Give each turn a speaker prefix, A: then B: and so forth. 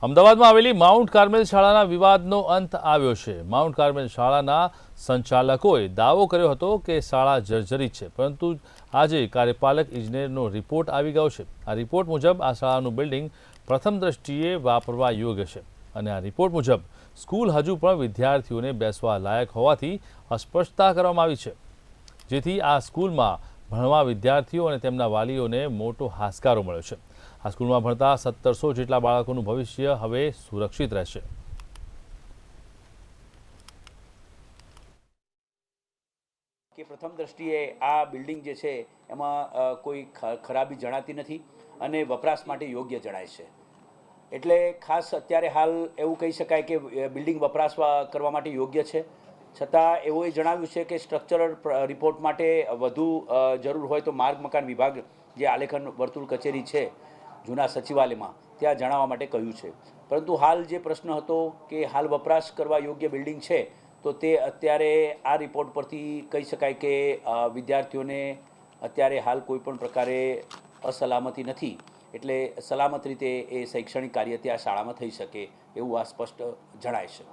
A: અમદાવાદમાં આવેલી mount Carmel શાળાના વિવાદનો અંત આવ્યો છે। માઉન્ટ કાર્મેલ શાળાના સંચાલકોએ દાવો કર્યો હતો કે શાળા જર્જરિત છે, પરંતુ આજે કાર્યપાલક ઇજનેરનો રિપોર્ટ આવી ગયો છે। આ રિપોર્ટ મુજબ આ શાળાનું બિલ્ડિંગ પ્રથમ દ્રષ્ટિએ વાપરવા યોગ્ય છે અને આ રિપોર્ટ મુજબ સ્કૂલ હજુ પણ વિદ્યાર્થીઓને બેસવા લાયક હોવાથી અસ્પષ્ટતા કરવામાં આવી છે, જેથી આ સ્કૂલમાં ભણવા વિદ્યાર્થીઓ અને તેમના વાલીઓને મોટો હાશકારો મળ્યો છે। આ સ્કૂલમાં ભણતા 1700 જેટલા બાળકોનું ભવિષ્ય હવે સુરક્ષિત રહેશે।
B: કે પ્રથમ દ્રષ્ટિએ આ બિલ્ડિંગ જે છે એમાં કોઈ ખરાબી જણાતી નથી અને વપરાશ માટે યોગ્ય જણાય છે। એટલે ખાસ અત્યારે હાલ એવું કહી શકાય કે બિલ્ડિંગ વપરાશ કરવા માટે યોગ્ય છે, છતાં એવું જણાવ્યું છે કે સ્ટ્રક્ચરલ રિપોર્ટ માટે વધુ જરૂર હોય તો માર્ગ મકાન વિભાગ જે આલેખન વર્તુળ કચેરી છે જૂના સચિવાલયમાં ત્યાં જણાવવા માટે કહ્યું છે। પરંતુ હાલ જે પ્રશ્ન હતો કે હાલ વપરાશ કરવા યોગ્ય બિલ્ડિંગ છે, તો તે અત્યારે આ રિપોર્ટ પરથી કહી શકાય કે વિદ્યાર્થીઓને અત્યારે હાલ કોઈ પણ પ્રકારે અસલામતી નથી, એટલે સલામત રીતે એ શૈક્ષણિક કાર્ય ત્યાં શાળામાં થઈ શકે એવું આ સ્પષ્ટ જણાય છે।